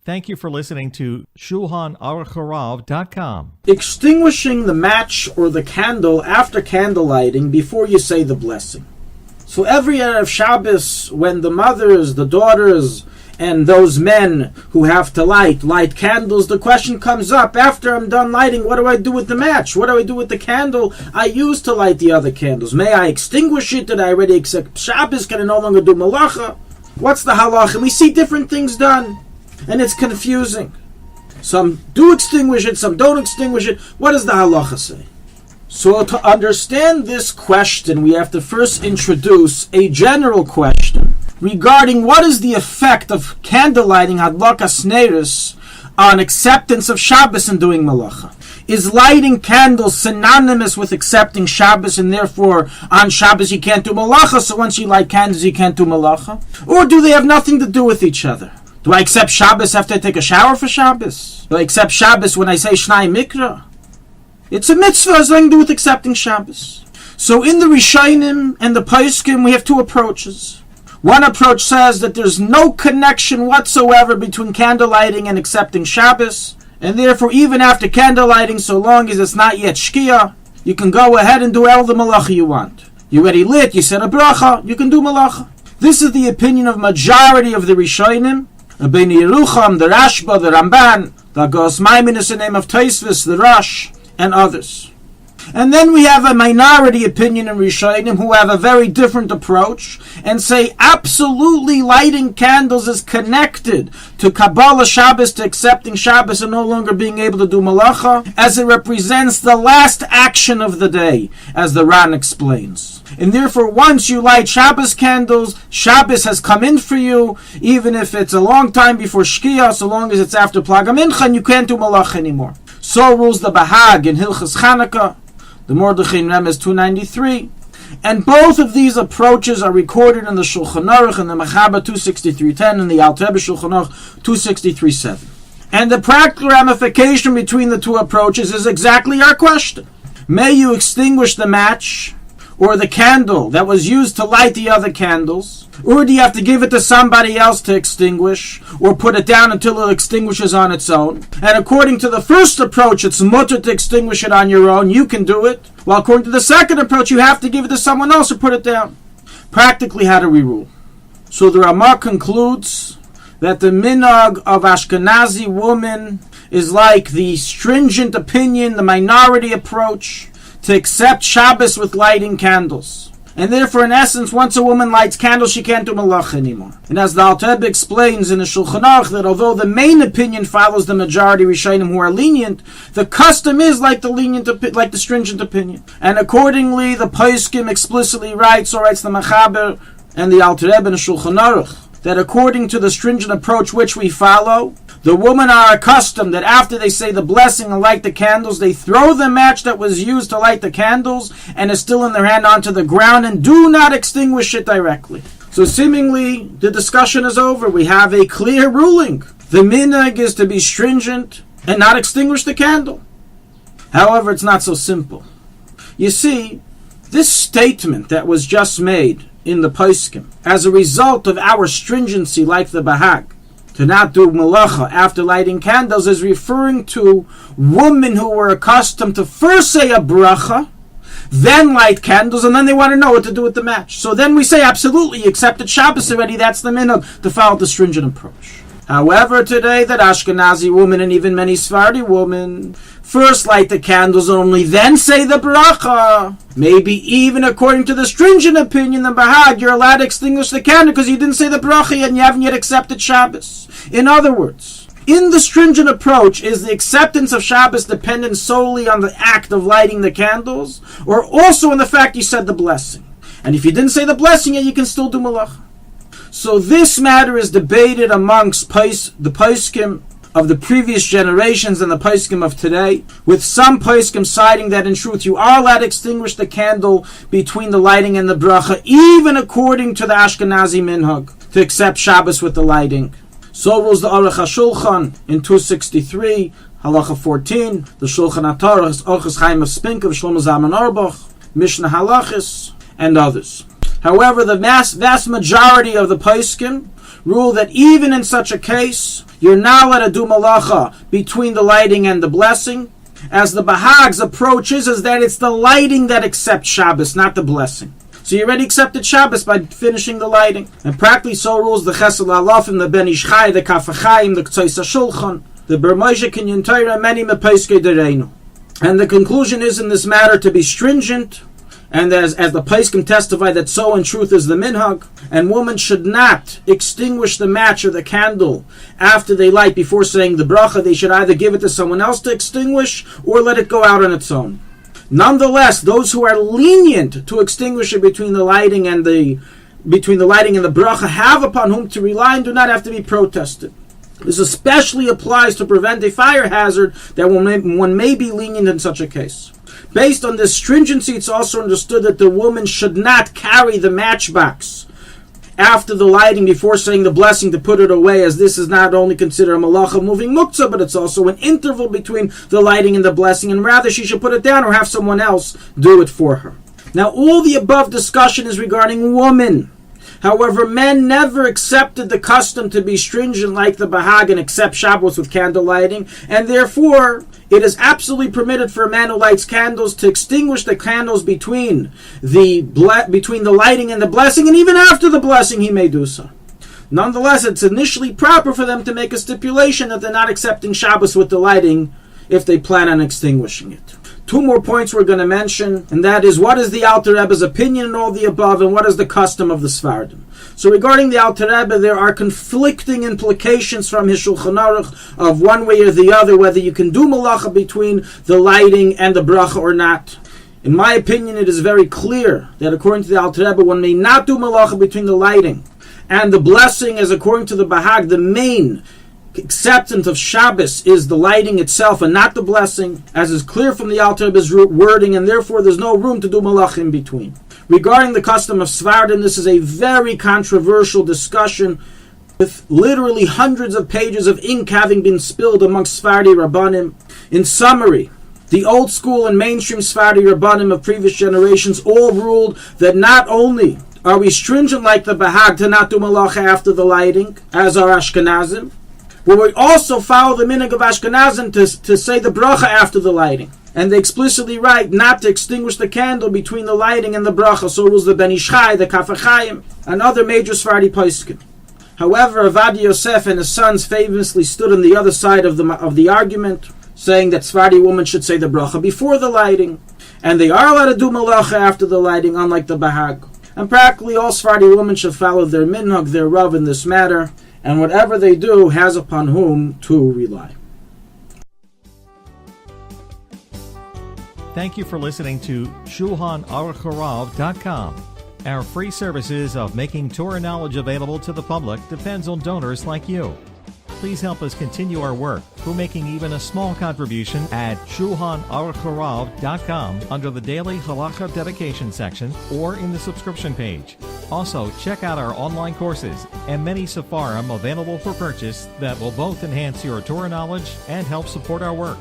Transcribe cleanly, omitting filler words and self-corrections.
Thank you for listening to Shulchanaruchharav.com. Extinguishing the match or the candle after candle lighting before you say the blessing. So every Erev Shabbos, when the mothers, the daughters, and those men who have to light candles, the question comes up, after I'm done lighting, what do I do with the match? What do I do with the candle I used to light the other candles? May I extinguish it? Did I already accept Shabbos? Can I no longer do malacha? What's the halacha? We see different things done, and it's confusing. Some do extinguish it, some don't extinguish it. What does the halacha say? So to understand this question, we have to first introduce a general question regarding what is the effect of candle lighting, hadlakas neiros, on acceptance of Shabbos and doing malacha. Is lighting candles synonymous with accepting Shabbos, and therefore on Shabbos you can't do malacha, so once you light candles you can't do malacha? Or do they have nothing to do with each other? Do I accept Shabbos after I take a shower for Shabbos? Do I accept Shabbos when I say Shnai Mikra? It's a mitzvah, has nothing to do with accepting Shabbos. So in the Rishonim and the Poskim we have two approaches. One approach says that there's no connection whatsoever between candle lighting and accepting Shabbos, and therefore even after candle lighting, so long as it's not yet Shkia, you can go ahead and do all the malacha you want. You already lit, you said a bracha, you can do malacha. This is the opinion of majority of the Rishonim, Rabbeinu Yerucham, the Rashba, the Ramban, the Agos Maimonides, the name of Tosfos, the Rosh, and others. And then we have a minority opinion in Rishonim who have a very different approach and say absolutely lighting candles is connected to Kabbalah Shabbos, to accepting Shabbos and no longer being able to do malacha, as it represents the last action of the day, as the Ran explains. And therefore once you light Shabbos candles, Shabbos has come in for you, even if it's a long time before Shkia, so long as it's after Plag HaMincha, and you can't do malacha anymore. So rules the Bahag in Hilchas Chanukah, the Mordechai Remez 293, and both of these approaches are recorded in the Shulchanaruch and the Mechaber 263.10 and the Alter Rebbe Shulchan 263.7. And the practical ramification between the two approaches is exactly our question. May you extinguish the match or the candle that was used to light the other candles, or do you have to give it to somebody else to extinguish, or put it down until it extinguishes on its own? And according to the first approach, it's mutter to extinguish it on your own, you can do it, while according to the second approach, you have to give it to someone else or put it down. Practically, how do we rule? So the Ramah concludes that the minhag of Ashkenazi women is like the stringent opinion, the minority approach, to accept Shabbos with lighting candles. And therefore, in essence, once a woman lights candles, she can't do malacha anymore. And as the Alter Rebbe explains in the Shulchan Aruch, that although the main opinion follows the majority Rishonim who are lenient, the custom is like the stringent opinion. And accordingly, the Poskim explicitly writes the Mechaber and the Alter Rebbe in the Shulchan Aruch, that according to the stringent approach which we follow, the women are accustomed that after they say the blessing and light the candles, they throw the match that was used to light the candles and is still in their hand onto the ground and do not extinguish it directly. So seemingly the discussion is over. We have a clear ruling. The minhag is to be stringent and not extinguish the candle. However, it's not so simple. You see, this statement that was just made in the Poskim, as a result of our stringency like the Bahag, to not do malacha after lighting candles, is referring to women who were accustomed to first say a bracha, then light candles, and then they want to know what to do with the match. So then we say, absolutely, you accepted Shabbos already, that's the minhag, to follow the stringent approach. However, today, that Ashkenazi woman and even many Sephardi women first light the candles and only then say the bracha. Maybe even according to the stringent opinion, the Bahag, you're allowed to extinguish the candle because you didn't say the bracha yet and you haven't yet accepted Shabbos. In other words, in the stringent approach, is the acceptance of Shabbos dependent solely on the act of lighting the candles, or also on the fact you said the blessing? And if you didn't say the blessing yet, you can still do malacha. So this matter is debated amongst the poskim of the previous generations and the poskim of today, with some poskim citing that in truth you are allowed to extinguish the candle between the lighting and the bracha, even according to the Ashkenazi minhag, to accept Shabbos with the lighting. So rules the Aruch HaShulchan in 263, Halacha 14, the Shulchan Aruch, Orchos Chaim of Spinker, Shlomo Zalman Auerbach, Mishnah Halachis, and others. However, the vast majority of the poskim rule that even in such a case, you're not allowed to do malacha between the lighting and the blessing. As the Bahag's approach is that it's the lighting that accepts Shabbos, not the blessing. So you already accepted Shabbos by finishing the lighting. And practically so rules the Chesed La'alafim, the Ben Ish Chai, the Kaf HaChaim, the Ktsois HaShulchan, the Ber Moshe Kinyan Torah, many Mepeiskei Dereinu. And the conclusion is in this matter to be stringent, and as the Paiskim testify that so in truth is the minhag, and women should not extinguish the match or the candle after they light before saying the bracha. They should either give it to someone else to extinguish or let it go out on its own. Nonetheless, those who are lenient to extinguish it between the lighting and the bracha have upon whom to rely and do not have to be protested. This especially applies to prevent a fire hazard that one may be lenient in such a case. Based on this stringency, it's also understood that the woman should not carry the matchbox after the lighting before saying the blessing to put it away, as this is not only considered a malacha moving muktzah, but it's also an interval between the lighting and the blessing, and rather she should put it down or have someone else do it for her. Now, all the above discussion is regarding women. However, men never accepted the custom to be stringent like the Bahag and accept Shabbos with candle lighting, and therefore it is absolutely permitted for a man who lights candles to extinguish the candles between the lighting and the blessing, and even after the blessing he may do so. Nonetheless, it's initially proper for them to make a stipulation that they're not accepting Shabbos with the lighting if they plan on extinguishing it. Two more points we're going to mention, and that is what is the Alter Rebbe's opinion in all the above, and what is the custom of the Sfardim. So regarding the Alter Rebbe, there are conflicting implications from his Shulchan Aruch of one way or the other, whether you can do malacha between the lighting and the bracha or not. In my opinion, it is very clear that according to the Alter Rebbe, one may not do malacha between the lighting and the blessing, as according to the Bahag, the main acceptance of Shabbos is the lighting itself and not the blessing, as is clear from the Alter Rebbe's wording, and therefore there's no room to do malach in between. Regarding the custom of Svardim, this is a very controversial discussion, with literally hundreds of pages of ink having been spilled amongst Sfardi Rabbanim. In summary, the old school and mainstream Sfardi Rabbanim of previous generations all ruled that not only are we stringent like the Bahag to not do malach after the lighting, as are Ashkenazim, but we also follow the minhag of Ashkenazim to say the bracha after the lighting. And they explicitly write not to extinguish the candle between the lighting and the bracha. So rules the Ben Ish Chai, the Kaf HaChaim, and other major Sephardi poskim. However, Avad Yosef and his sons famously stood on the other side of the argument, saying that Sephardi women should say the bracha before the lighting, and they are allowed to do malacha after the lighting, unlike the Bahag. And practically all Sephardi women should follow their minhag, their rav in this matter, and whatever they do has upon whom to rely. Thank you for listening to Shulchanaruchharav.com. Our free services of making Torah knowledge available to the public depends on donors like you. Please help us continue our work through making even a small contribution at Shulchanaruchharav.com under the Daily Halacha Dedication section or in the subscription page. Also, check out our online courses and many Sefarim available for purchase that will both enhance your Torah knowledge and help support our work.